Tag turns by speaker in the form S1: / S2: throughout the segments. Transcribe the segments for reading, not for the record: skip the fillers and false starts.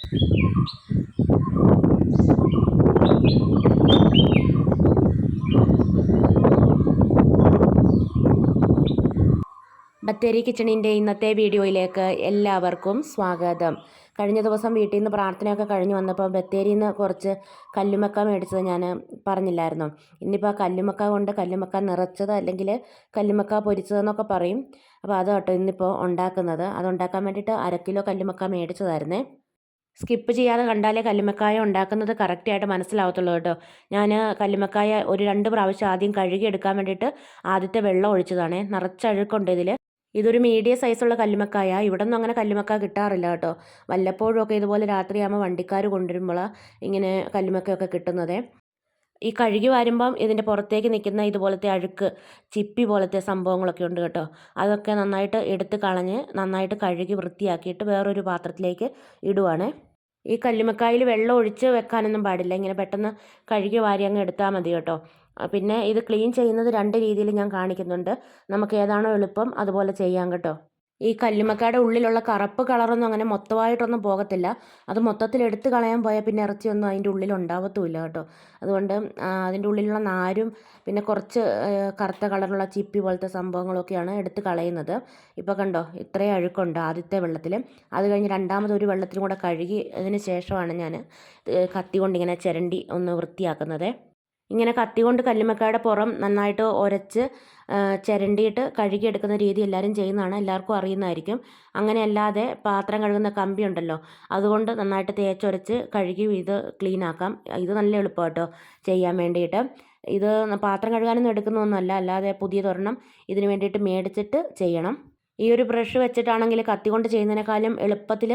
S1: ബത്തേരി കിച്ചണിൻ്റെ ഇന്നത്തെ വീഡിയോയിലേക്ക് എല്ലാവർക്കും സ്വാഗതം. കഴിഞ്ഞ ദിവസം വീട്ടിൽ നിന്ന് പ്രാർത്ഥനയൊക്കെ കഴിഞ്ഞ് വന്നപ്പോൾ ബത്തേരിയിൽ നിന്ന് കുറച്ച് കല്ലുമക്ക മേടിച്ചത് ഞാൻ പറഞ്ഞില്ലായിരുന്നു. ഇന്നിപ്പോൾ കല്ലുമക്ക കൊണ്ട് കല്ലുമക്ക നിറച്ചത് അല്ലെങ്കിൽ കല്ലുമക്ക പൊരിച്ചതെന്നൊക്കെ പറയും. അപ്പോൾ അത് കേട്ടോ ഇന്നിപ്പോൾ ഉണ്ടാക്കുന്നത്. അതുണ്ടാക്കാൻ വേണ്ടിയിട്ട് 1/2 കിലോ കല്ലുമക്ക മേടിച്ചതായിരുന്നേ. സ്കിപ്പ് ചെയ്യാതെ കണ്ടാലേ കല്ലുമക്കായ ഉണ്ടാക്കുന്നത് കറക്റ്റായിട്ട് മനസ്സിലാവത്തുള്ളൂ കേട്ടോ. ഞാൻ കല്ലുമക്കായ ഒരു 2 പ്രാവശ്യം ആദ്യം കഴുകി എടുക്കാൻ വേണ്ടിയിട്ട് ആദ്യത്തെ വെള്ളം ഒഴിച്ചതാണേ. നിറച്ചഴുക്കുണ്ട് ഇതിൽ. ഇതൊരു മീഡിയം സൈസുള്ള കല്ലുമക്കായ. ഇവിടെ ഒന്നും അങ്ങനെ കല്ലുമക്ക കിട്ടാറില്ല കേട്ടോ. വല്ലപ്പോഴും ഒക്കെ ഇതുപോലെ രാത്രിയാകുമ്പോൾ വണ്ടിക്കാർ കൊണ്ടുവരുമ്പോഴാണ് ഇങ്ങനെ കല്ലുമക്കയൊക്കെ കിട്ടുന്നത്. ഈ കഴുകി വരുമ്പം ഇതിൻ്റെ പുറത്തേക്ക് നിൽക്കുന്ന ഇതുപോലത്തെ അഴുക്ക് ചിപ്പി പോലത്തെ സംഭവങ്ങളൊക്കെ ഉണ്ട് കേട്ടോ. അതൊക്കെ നന്നായിട്ട് എടുത്ത് കളഞ്ഞ് നന്നായിട്ട് കഴുകി വൃത്തിയാക്കിയിട്ട് വേറൊരു പാത്രത്തിലേക്ക് ഇടുവാണ്. ഈ കല്ലുമക്കായിൽ വെള്ളം ഒഴിച്ച് വെക്കാനൊന്നും പാടില്ല. ഇങ്ങനെ പെട്ടെന്ന് കഴുകി വാരി അങ്ങ് എടുത്താൽ മതി കേട്ടോ. പിന്നെ ഇത് ക്ലീൻ ചെയ്യുന്നത് 2 രീതിയിൽ ഞാൻ കാണിക്കുന്നുണ്ട്. നമുക്ക് ഏതാണോ എളുപ്പം അതുപോലെ ചെയ്യാം കേട്ടോ. ഈ കല്ലുമക്കയുടെ ഉള്ളിലുള്ള കറുപ്പ് കളറൊന്നും അങ്ങനെ മൊത്തമായിട്ടൊന്നും പോകത്തില്ല. അത് മൊത്തത്തിൽ എടുത്ത് കളയാൻ പോയാൽ പിന്നെ ഇറച്ചിയൊന്നും അതിൻ്റെ ഉള്ളിൽ ഉണ്ടാവത്തുമില്ല കേട്ടോ. അതുകൊണ്ട് അതിൻ്റെ ഉള്ളിലുള്ള നാരും പിന്നെ കുറച്ച് കറുത്ത കളറുള്ള ചിപ്പി പോലത്തെ സംഭവങ്ങളൊക്കെയാണ് എടുത്ത് കളയുന്നത്. ഇപ്പോൾ കണ്ടോ ഇത്രയും അഴുക്കുണ്ട് ആദ്യത്തെ വെള്ളത്തിൽ. അത് കഴിഞ്ഞ് രണ്ടാമതൊരു വെള്ളത്തിലും കൂടെ കഴുകി അതിന് ശേഷമാണ് ഞാൻ കത്തി കൊണ്ടിങ്ങനെ ചിരണ്ടി ഒന്ന് വൃത്തിയാക്കുന്നത്. ഇങ്ങനെ കത്തി കൊണ്ട് കല്ലുമക്കായുടെ പുറം നന്നായിട്ട് ഉരച്ച് ചിരണ്ടിയിട്ട് കഴുകിയെടുക്കുന്ന രീതി എല്ലാവരും ചെയ്യുന്നതാണ്, എല്ലാവർക്കും അറിയുന്നതായിരിക്കും. അങ്ങനെയല്ലാതെ പാത്രം കഴുകുന്ന കമ്പി ഉണ്ടല്ലോ, അതുകൊണ്ട് നന്നായിട്ട് തേച്ചൊരച്ച് കഴുകി ഇത് ക്ലീൻ ആക്കാം. ഇത് നല്ല എളുപ്പം കേട്ടോ ചെയ്യാൻ വേണ്ടിയിട്ട്. ഇത് പാത്രം കഴുകാനൊന്നും എടുക്കുന്നൊന്നുമല്ല, അല്ലാതെ പുതിയതൊരെണ്ണം ഇതിന് വേണ്ടിയിട്ട് മേടിച്ചിട്ട് ചെയ്യണം. ഈ ഒരു ബ്രഷ് വെച്ചിട്ടാണെങ്കിൽ കത്തി കൊണ്ട് ചെയ്യുന്നതിനേക്കാളും എളുപ്പത്തിൽ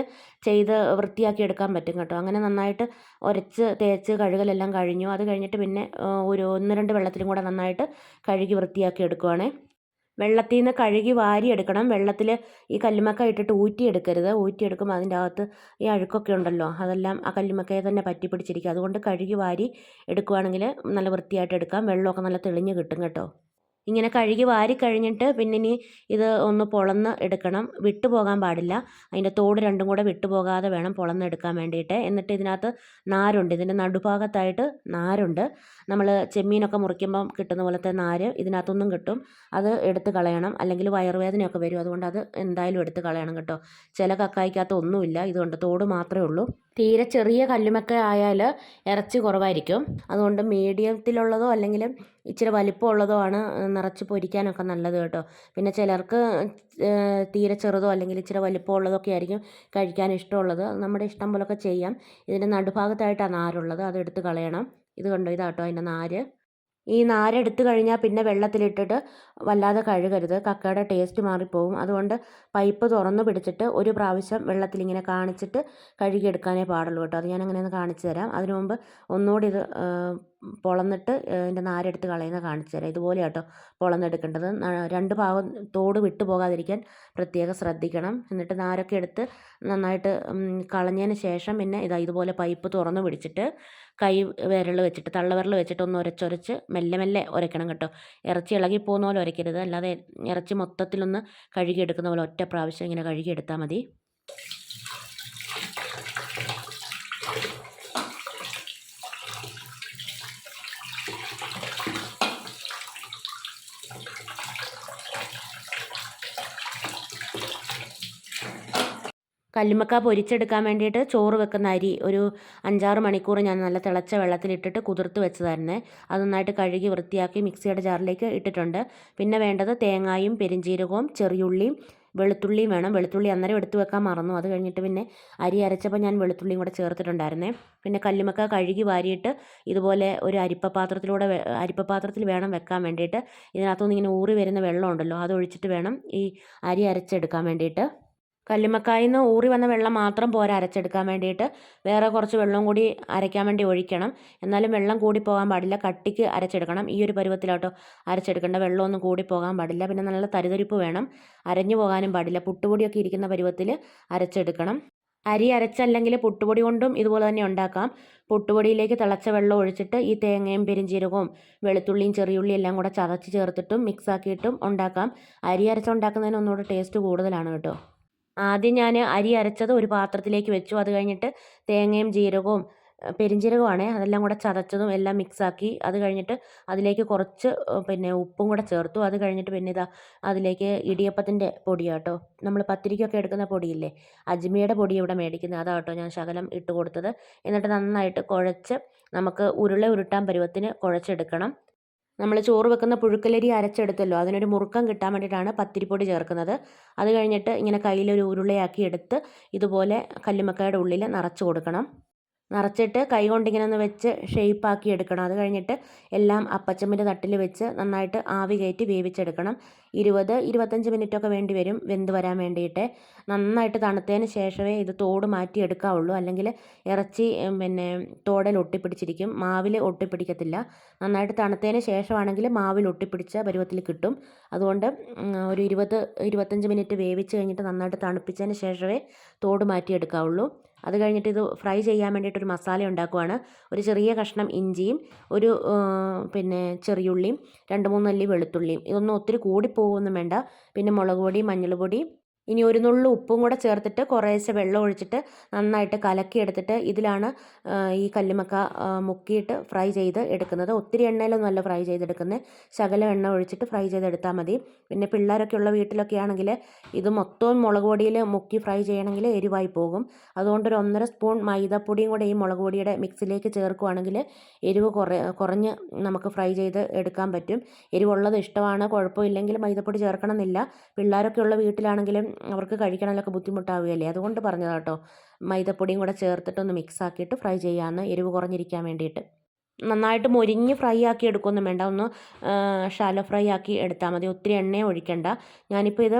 S1: ചെയ്ത് വൃത്തിയാക്കി എടുക്കാൻ പറ്റും കേട്ടോ. അങ്ങനെ നന്നായിട്ട് ഉരച്ച് തേച്ച് കഴുകലെല്ലാം കഴിഞ്ഞു. അത് കഴിഞ്ഞിട്ട് പിന്നെ ഒരു 1-2 വെള്ളത്തിലും കൂടെ നന്നായിട്ട് കഴുകി വൃത്തിയാക്കി എടുക്കുവാണേ. വെള്ളത്തിൽ നിന്ന് കഴുകി വാരി എടുക്കണം. വെള്ളത്തിൽ ഈ കല്ലുമക്ക ഇട്ടിട്ട് ഊറ്റിയെടുക്കരുത്. ഊറ്റിയെടുക്കുമ്പോൾ അതിൻ്റെ അകത്ത് ഈ അഴുക്കൊക്കെ ഉണ്ടല്ലോ, അതെല്ലാം ആ കല്ലുമക്കയെ തന്നെ പറ്റി പിടിച്ചിരിക്കും. അതുകൊണ്ട് കഴുകി വാരി എടുക്കുവാണെങ്കിൽ നല്ല വൃത്തിയായിട്ട് എടുക്കാം. വെള്ളമൊക്കെ നല്ല തെളിഞ്ഞ് കിട്ടും കേട്ടോ. ഇങ്ങനെ കഴുകി വാരി കഴിഞ്ഞിട്ട് പിന്നെ ഇനി ഇത് ഒന്ന് പൊളന്ന് എടുക്കണം. വിട്ടു പോകാൻ പാടില്ല. അതിൻ്റെ തോട് രണ്ടും കൂടെ വിട്ടു പോകാതെ വേണം പൊളന്നെടുക്കാൻ വേണ്ടിയിട്ട്. എന്നിട്ട് ഇതിനകത്ത് നാരുണ്ട്, ഇതിൻ്റെ നടുഭാഗത്തായിട്ട് നാരുണ്ട്. നമ്മൾ ചെമ്മീനൊക്കെ മുറിക്കുമ്പം കിട്ടുന്ന പോലത്തെ നാര് ഇതിനകത്തൊന്നും കിട്ടും. അത് എടുത്ത് കളയണം, അല്ലെങ്കിൽ വയറുവേദനയൊക്കെ വരും. അതുകൊണ്ട് അത് എന്തായാലും എടുത്ത് കളയണം കേട്ടോ. ചില കക്കായിക്കകത്ത് ഒന്നുമില്ല, ഇതുകൊണ്ട് തോട് മാത്രമേ ഉള്ളൂ. തീരെ ചെറിയ കല്ലുമക്ക ആയാൽ ഇറച്ചി കുറവായിരിക്കും. അതുകൊണ്ട് മീഡിയത്തിലുള്ളതോ അല്ലെങ്കിൽ ഇച്ചിരി വലിപ്പമുള്ളതോ ആണ് നിറച്ച് പൊരിക്കാനൊക്കെ നല്ലത് കേട്ടോ. പിന്നെ ചിലർക്ക് തീരെ ചെറുതോ അല്ലെങ്കിൽ ഇച്ചിരി വലിപ്പമുള്ളതൊക്കെ ആയിരിക്കും കഴിക്കാൻ ഇഷ്ടമുള്ളത്. നമ്മുടെ ഇഷ്ടം പോലൊക്കെ ചെയ്യാം. ഇതിൻ്റെ നടുഭാഗത്തായിട്ടാണ് നാരുള്ളത്, അത് എടുത്ത് കളയണം. ഇത് കണ്ടോ, ഇതാട്ടോ അതിൻ്റെ നാര്. ഈ നാരെടുത്ത് കഴിഞ്ഞാൽ പിന്നെ വെള്ളത്തിലിട്ടിട്ട് വല്ലാതെ കഴുകരുത്, കക്കയുടെ ടേസ്റ്റ് മാറിപ്പോവും. അതുകൊണ്ട് പൈപ്പ് തുറന്ന് പിടിച്ചിട്ട് ഒരു പ്രാവശ്യം വെള്ളത്തിലിങ്ങനെ കാണിച്ചിട്ട് കഴുകിയെടുക്കാനേ പാടുള്ളൂ കേട്ടോ. അത് ഞാൻ അങ്ങനെ ഒന്ന് കാണിച്ചു തരാം. അതിനു മുമ്പ് ഒന്നുകൂടി ഇത് പൊളന്നിട്ട് ഇതിൻ്റെ നാരെടുത്ത് കളയുന്നത് കാണിച്ചു തരാം. ഇതുപോലെ കേട്ടോ പൊളന്നെടുക്കേണ്ടത്. 2 ഭാഗം തോട് വിട്ടു പോകാതിരിക്കാൻ പ്രത്യേകം ശ്രദ്ധിക്കണം. എന്നിട്ട് നാരൊക്കെ എടുത്ത് നന്നായിട്ട് കളഞ്ഞതിന് ശേഷം പിന്നെ ഇതുപോലെ പൈപ്പ് തുറന്ന് പിടിച്ചിട്ട് കൈ വിരൽ വെച്ചിട്ട് തള്ളവിരൽ വെച്ചിട്ട് ഒന്ന് ഉരച്ചൊരച്ച് മെല്ലെ മെല്ലെ ഉരയ്ക്കണം കേട്ടോ. ഇറച്ചി ഇളകി പോകുന്ന പോലെ ഉരയ്ക്കരുത്, അല്ലാതെ ഇറച്ചി മൊത്തത്തിലൊന്ന് കഴുകിയെടുക്കുന്ന പോലെ ഒറ്റ പ്രാവശ്യം ഇങ്ങനെ കഴുകിയെടുത്താൽ മതി. കല്ലുമക്ക പൊരിച്ചെടുക്കാൻ വേണ്ടിയിട്ട് ചോറ് വെക്കുന്ന അരി ഒരു 5-6 മണിക്കൂർ ഞാൻ നല്ല തിളച്ച വെള്ളത്തിലിട്ടിട്ട് കുതിർത്ത് വെച്ചതായിരുന്നേ. അത് നന്നായിട്ട് കഴുകി വൃത്തിയാക്കി മിക്സിയുടെ ജാറിലേക്ക് ഇട്ടിട്ടുണ്ട്. പിന്നെ വേണ്ടത് തേങ്ങായും പെരിഞ്ജീരകവും ചെറിയുള്ളിയും വെളുത്തുള്ളിയും വേണം. വെളുത്തുള്ളി അന്നേരം എടുത്ത് വെക്കാൻ മറന്നു. അത് കഴിഞ്ഞിട്ട് പിന്നെ അരി അരച്ചപ്പോൾ ഞാൻ വെളുത്തുള്ളിയും കൂടെ ചേർത്തിട്ടുണ്ടായിരുന്നേ. പിന്നെ കല്ലുമക്ക കഴുകി വാരിയിട്ട് ഇതുപോലെ ഒരു അരിപ്പപാത്രത്തിൽ വേണം വെക്കാൻ വേണ്ടിയിട്ട്. ഇതിനകത്തുനിന്ന് ഇങ്ങനെ ഊറി വരുന്ന വെള്ളം ഉണ്ടല്ലോ, അതൊഴിച്ചിട്ട് വേണം ഈ അരി അരച്ചെടുക്കാൻ വേണ്ടിയിട്ട്. കല്ലുമക്കായിൽ നിന്ന് ഊറി വന്ന വെള്ളം മാത്രം പോരാ അരച്ചെടുക്കാൻ വേണ്ടിയിട്ട്. വേറെ കുറച്ച് വെള്ളവും കൂടി അരയ്ക്കാൻ വേണ്ടി ഒഴിക്കണം. എന്നാലും വെള്ളം കൂടി പോകാൻ പാടില്ല, കട്ടിക്ക് അരച്ചെടുക്കണം. ഈ ഒരു പരുവത്തിലോട്ടോ അരച്ചെടുക്കേണ്ട, വെള്ളമൊന്നും കൂടി പോകാൻ പാടില്ല. പിന്നെ നല്ല തരിതരിപ്പ് വേണം, അരഞ്ഞു പോകാനും പാടില്ല. പുട്ടുപൊടിയൊക്കെ ഇരിക്കുന്ന പരുവത്തിൽ അരച്ചെടുക്കണം. അരി അരച്ചല്ലെങ്കിൽ പുട്ടുപൊടി കൊണ്ടും ഇതുപോലെ തന്നെ ഉണ്ടാക്കാം. പുട്ടുപൊടിയിലേക്ക് തിളച്ച വെള്ളം ഒഴിച്ചിട്ട് ഈ തേങ്ങയും പെരിഞ്ജീരകവും വെളുത്തുള്ളിയും ചെറിയുള്ളിയും എല്ലാം കൂടെ ചതച്ച് ചേർത്തിട്ടും മിക്സാക്കിയിട്ടും ഉണ്ടാക്കാം. അരി അരച്ചുണ്ടാക്കുന്നതിന് ഒന്നുകൂടെ ടേസ്റ്റ് കൂടുതലാണ് കേട്ടോ. ആദ്യം ഞാൻ അരി അരച്ചത് ഒരു പാത്രത്തിലേക്ക് വെച്ചു. അത് കഴിഞ്ഞിട്ട് തേങ്ങയും ജീരകവും പെരുംജീരകമാണേ അതെല്ലാം കൂടെ ചതച്ചതും എല്ലാം മിക്സാക്കി. അത് കഴിഞ്ഞിട്ട് അതിലേക്ക് കുറച്ച് പിന്നെ ഉപ്പും കൂടെ ചേർത്തു. അത് കഴിഞ്ഞിട്ട് പിന്നെ ഇതാ അതിലേക്ക് ഇടിയപ്പത്തിൻ്റെ പൊടിയാട്ടോ, നമ്മൾ പത്തിരിക്കൊക്കെ എടുക്കുന്ന പൊടിയില്ലേ, അജ്മിയുടെ പൊടി ഇവിടെ മേടിക്കുന്നത്, അതാട്ടോ ഞാൻ ശകലം ഇട്ട് കൊടുത്തത്. എന്നിട്ട് നന്നായിട്ട് കുഴച്ച് നമുക്ക് ഉരുള ഉരുട്ടാൻ പരുവത്തിന് കുഴച്ചെടുക്കണം. നമ്മൾ ചോറ് വെക്കുന്ന പുഴുക്കലരി അരച്ചെടുത്തല്ലോ, അതിനൊരു മുറുക്കം കിട്ടാൻ വേണ്ടിയിട്ടാണ് പത്തിരിപ്പൊടി ചേർക്കുന്നത്. അത് കഴിഞ്ഞിട്ട് ഇങ്ങനെ കയ്യിലൊരു ഉരുളയാക്കി എടുത്ത് ഇതുപോലെ കല്ലുമ്മക്കായുടെ ഉള്ളിൽ നിറച്ച് കൊടുക്കണം. നിറച്ചിട്ട് കൈ കൊണ്ടിങ്ങനെ ഒന്ന് വെച്ച് ഷേപ്പാക്കി എടുക്കണം. അത് കഴിഞ്ഞിട്ട് എല്ലാം അപ്പച്ചമ്മിൻ്റെ തട്ടിൽ വെച്ച് നന്നായിട്ട് ആവി കയറ്റി വേവിച്ചെടുക്കണം. 20-25 മിനിറ്റൊക്കെ വേണ്ടി വരും വെന്ത് വരാൻ വേണ്ടിയിട്ട്. നന്നായിട്ട് തണുത്തതിന് ശേഷമേ ഇത് തോട് മാറ്റി എടുക്കാവുള്ളൂ, അല്ലെങ്കിൽ ഇറച്ചി പിന്നെ തോടിൽ ഒട്ടിപ്പിടിച്ചിരിക്കും, മാവിൽ ഒട്ടിപ്പിടിക്കത്തില്ല. നന്നായിട്ട് തണുത്തതിന് ശേഷമാണെങ്കിൽ മാവിൽ ഒട്ടിപ്പിടിച്ച പരുവത്തിൽ കിട്ടും. അതുകൊണ്ട് ഒരു 20-25 മിനിറ്റ് വേവിച്ച് കഴിഞ്ഞിട്ട് നന്നായിട്ട് തണുപ്പിച്ചതിന് ശേഷമേ തോട് മാറ്റി എടുക്കാവുള്ളൂ. അത് കഴിഞ്ഞിട്ട് ഇത് ഫ്രൈ ചെയ്യാൻ വേണ്ടിയിട്ടൊരു മസാല ഉണ്ടാക്കുവാണ്. ഒരു ചെറിയ കഷ്ണം ഇഞ്ചിയും ഒരു പിന്നെ ചെറിയുള്ളിയും 2-3 അല്ലി വെളുത്തുള്ളിയും. ഇതൊന്നും ഒത്തിരി കൂടിപ്പോകുമൊന്നും വേണ്ട. പിന്നെ മുളക് പൊടി, മഞ്ഞൾപ്പൊടി, ഇനി ഒരു നുള്ളു ഉപ്പും കൂടെ ചേർത്തിട്ട് കുറേശ്ശെ വെള്ളം ഒഴിച്ചിട്ട് നന്നായിട്ട് കലക്കിയെടുത്തിട്ട് ഇതിലാണ് ഈ കല്ലുമക്ക മുക്കിയിട്ട് ഫ്രൈ ചെയ്ത് എടുക്കുന്നത്. ഒത്തിരി എണ്ണയിലൊന്നും അല്ല ഫ്രൈ ചെയ്തെടുക്കുന്നത്, ശകലം എണ്ണ ഒഴിച്ചിട്ട് ഫ്രൈ ചെയ്തെടുത്താൽ മതി. പിന്നെ പിള്ളേരൊക്കെ ഉള്ള വീട്ടിലൊക്കെ ആണെങ്കിൽ ഇത് മൊത്തവും മുളക് പൊടിയിൽ മുക്കി ഫ്രൈ ചെയ്യണമെങ്കിൽ എരിവായി പോകും. അതുകൊണ്ട് ഒരു 1.5 സ്പൂൺ മൈദപ്പൊടിയും കൂടെ ഈ മുളക് പൊടിയുടെ മിക്സിലേക്ക് ചേർക്കുകയാണെങ്കിൽ എരിവ് കുറഞ്ഞ് നമുക്ക് ഫ്രൈ ചെയ്ത് എടുക്കാൻ പറ്റും. എരിവുള്ളത് ഇഷ്ടമാണ്, കുഴപ്പമില്ലെങ്കിൽ മൈദപ്പൊടി ചേർക്കണമെന്നില്ല. പിള്ളേരൊക്കെ ഉള്ള വീട്ടിലാണെങ്കിലും അവർക്ക് കഴിക്കണമല്ലൊക്കെ ബുദ്ധിമുട്ടാവുകയല്ലേ, അതുകൊണ്ട് പറഞ്ഞതാണ് കേട്ടോ. മൈദപ്പൊടിയും കൂടെ ചേർത്തിട്ടൊന്ന് മിക്സ് ആക്കിയിട്ട് ഫ്രൈ ചെയ്യാമെന്ന്, എരിവ് കുറഞ്ഞിരിക്കാൻ വേണ്ടിയിട്ട്. നന്നായിട്ട് മൊരിഞ്ഞ് ഫ്രൈ ആക്കി എടുക്കുകയൊന്നും വേണ്ട, ഒന്ന് ഷാലോ ഫ്രൈ ആക്കി എടുത്താൽ മതി, ഒത്തിരി എണ്ണയും ഒഴിക്കണ്ട. ഞാനിപ്പോൾ ഇത്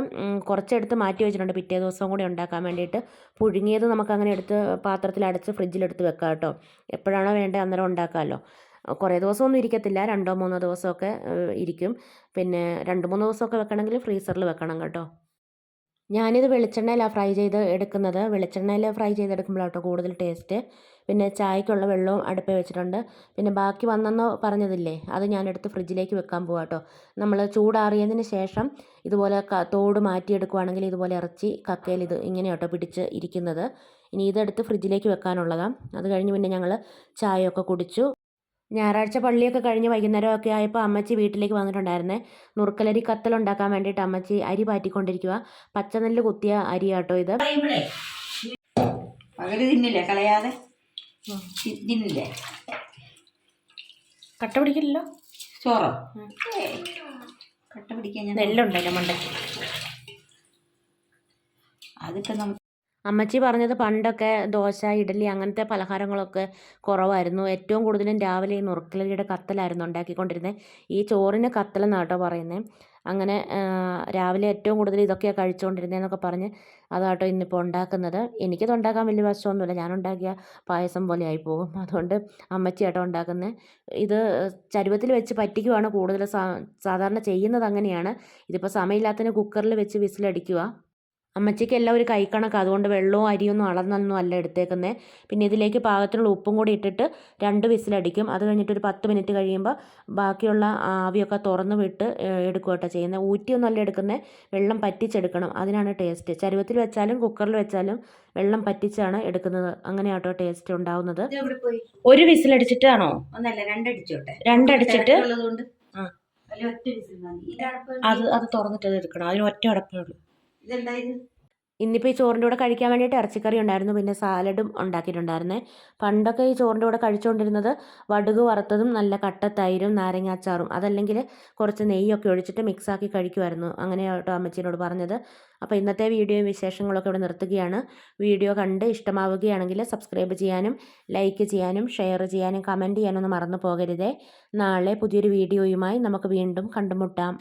S1: കുറച്ചെടുത്ത് മാറ്റി വെച്ചിട്ടുണ്ട് പിറ്റേ ദിവസം കൂടി ഉണ്ടാക്കാൻ വേണ്ടിയിട്ട്. പുഴുങ്ങിയത് നമുക്കങ്ങനെ എടുത്ത് പാത്രത്തിൽ അടച്ച് ഫ്രിഡ്ജിലെടുത്ത് വെക്കാം കേട്ടോ. എപ്പോഴാണോ വേണ്ടത് അന്നേരം ഉണ്ടാക്കാമല്ലോ. കുറേ ദിവസമൊന്നും ഇരിക്കത്തില്ല, 2-3 ദിവസമൊക്കെ ഇരിക്കും. പിന്നെ 2-3 ദിവസമൊക്കെ വെക്കണമെങ്കിൽ ഫ്രീസറിൽ വെക്കണം കേട്ടോ. ഞാനിത് വെളിച്ചെണ്ണയിലാണ് ഫ്രൈ ചെയ്ത് എടുക്കുന്നത്. വെളിച്ചെണ്ണയിൽ ഫ്രൈ ചെയ്തെടുക്കുമ്പോഴാട്ടോ കൂടുതൽ ടേസ്റ്റ്. പിന്നെ ചായക്കുള്ള വെള്ളവും അടുപ്പിൽ വെച്ചിട്ടുണ്ട്. പിന്നെ ബാക്കി വന്നെന്ന് പറഞ്ഞതില്ലേ, അത് ഞാനെടുത്ത് ഫ്രിഡ്ജിലേക്ക് വെക്കാൻ പോവാം കേട്ടോ. നമ്മൾ ചൂടാറിയതിന് ശേഷം ഇതുപോലെ തോട് മാറ്റിയെടുക്കുവാണെങ്കിൽ ഇതുപോലെ ഇറച്ചി കക്കയിൽ ഇത് ഇങ്ങനെയാട്ടോ പിടിച്ച് ഇരിക്കുന്നത്. ഇനി ഇതെടുത്ത് ഫ്രിഡ്ജിലേക്ക് വെക്കാനുള്ളതാണ്. അത് കഴിഞ്ഞ് പിന്നെ ഞങ്ങൾ ചായയൊക്കെ കുടിച്ചു. ഞായറാഴ്ച പള്ളിയൊക്കെ കഴിഞ്ഞ് വൈകുന്നേരമൊക്കെ ആയപ്പോൾ അമ്മച്ചി വീട്ടിലേക്ക് വന്നിട്ടുണ്ടായിരുന്നേ. നുറുക്കലരി കത്തലുണ്ടാക്കാൻ വേണ്ടിയിട്ട് അമ്മച്ചി അരി പാറ്റിക്കൊണ്ടിരിക്കുക. പച്ചനെല്ല് കുത്തിയ അരിയാട്ടോ ഇത്.
S2: പകല് തിന്നില്ലേ, കളയാതെ തിന്നില്ലേ?
S1: കട്ട പിടിക്കില്ലല്ലോ
S2: ചോറോ? കട്ട പിടിക്കാൻ ഞാൻ
S1: നെല്ലുണ്ടല്ലോ മണ്ടയ്ക്ക്.
S2: അതിപ്പോൾ നമുക്ക്
S1: അമ്മച്ചി പറഞ്ഞത് പണ്ടൊക്കെ ദോശ, ഇഡലി അങ്ങനത്തെ പലഹാരങ്ങളൊക്കെ കുറവായിരുന്നു. ഏറ്റവും കൂടുതലും രാവിലെ ഈ നുറുക്കലരിയുടെ കത്തലായിരുന്നു ഉണ്ടാക്കിക്കൊണ്ടിരുന്നത്. ഈ ചോറിന് കത്തലെന്നാണ് കേട്ടോ പറയുന്നത്. അങ്ങനെ രാവിലെ ഏറ്റവും കൂടുതൽ ഇതൊക്കെയാണ് കഴിച്ചുകൊണ്ടിരുന്നതെന്നൊക്കെ പറഞ്ഞ് അതാട്ടോ ഇന്നിപ്പോൾ ഉണ്ടാക്കുന്നത്. എനിക്കത് ഉണ്ടാക്കാൻ വലിയ വശമൊന്നുമില്ല, ഞാൻ ഉണ്ടാക്കിയ പായസം പോലെ ആയിപ്പോകും. അതുകൊണ്ട് അമ്മച്ചിയാട്ടോ ഉണ്ടാക്കുന്നത്. ഇത് ചരുവത്തിൽ വെച്ച് പറ്റിക്കുവാണ് കൂടുതൽ സാധാരണ ചെയ്യുന്നത്, അങ്ങനെയാണ്. ഇതിപ്പോൾ സമയമില്ലാത്തതിന് കുക്കറിൽ വെച്ച് വിസിലടിക്കുക. അമ്മച്ചിക്ക് എല്ലാം ഒരു കൈക്കണക്ക്, അതുകൊണ്ട് വെള്ളവും അരിയൊന്നും അളന്നൊന്നും അല്ല എടുത്തേക്കുന്നത്. പിന്നെ ഇതിലേക്ക് പാകത്തിനുള്ള ഉപ്പും കൂടി ഇട്ടിട്ട് 2 വിസിലടിക്കും. അത് കഴിഞ്ഞിട്ട് ഒരു 10 മിനിറ്റ് കഴിയുമ്പോൾ ബാക്കിയുള്ള ആവിയൊക്കെ തുറന്ന് വിട്ട് എടുക്കുക കേട്ടോ ചെയ്യുന്നത്. ഊറ്റിയൊന്നും അല്ല എടുക്കുന്നത്, വെള്ളം പറ്റിച്ചെടുക്കണം, അതിനാണ് ടേസ്റ്റ്. ചരുവത്തിൽ വെച്ചാലും കുക്കറിൽ വെച്ചാലും വെള്ളം പറ്റിച്ചാണ് എടുക്കുന്നത്, അങ്ങനെയാട്ടോ ടേസ്റ്റ് ഉണ്ടാവുന്നത്. ഒരു വിസിലടിച്ചിട്ടാണോ?
S2: ഒന്നല്ല, രണ്ടടിച്ചോട്ടെ.
S1: രണ്ടടിച്ചിട്ട്
S2: അത്
S1: തുറന്നിട്ട് എടുക്കണം, അതിന് ഒറ്റ അടപ്പേ ഉള്ളൂ.
S2: ഇതെന്തായിരുന്നു?
S1: ഇന്നിപ്പോൾ ഈ ചോറിൻ്റെ കൂടെ കഴിക്കാൻ വേണ്ടിയിട്ട് ഇറച്ചിക്കറി ഉണ്ടായിരുന്നു, പിന്നെ സാലഡും ഉണ്ടാക്കിയിട്ടുണ്ടായിരുന്നേ. പണ്ടൊക്കെ ഈ ചോറിൻ്റെ കൂടെ കഴിച്ചുകൊണ്ടിരുന്നത് വടുക് വറുത്തതും നല്ല കട്ട തൈരും നാരങ്ങാച്ചാറും, അതല്ലെങ്കിൽ കുറച്ച് നെയ്യൊക്കെ ഒഴിച്ചിട്ട് മിക്സാക്കി കഴിക്കുമായിരുന്നു. അങ്ങനെയാട്ടോ അമ്മച്ചീനോട് പറഞ്ഞത്. അപ്പോൾ ഇന്നത്തെ വീഡിയോയും വിശേഷങ്ങളൊക്കെ ഇവിടെ നിർത്തുകയാണ്. വീഡിയോ കണ്ട് ഇഷ്ടമാവുകയാണെങ്കിൽ സബ്സ്ക്രൈബ് ചെയ്യാനും ലൈക്ക് ചെയ്യാനും ഷെയർ ചെയ്യാനും കമൻറ്റ് ചെയ്യാനൊന്നും മറന്നു പോകരുതേ. നാളെ പുതിയൊരു വീഡിയോയുമായി നമുക്ക് വീണ്ടും കണ്ടുമുട്ടാം.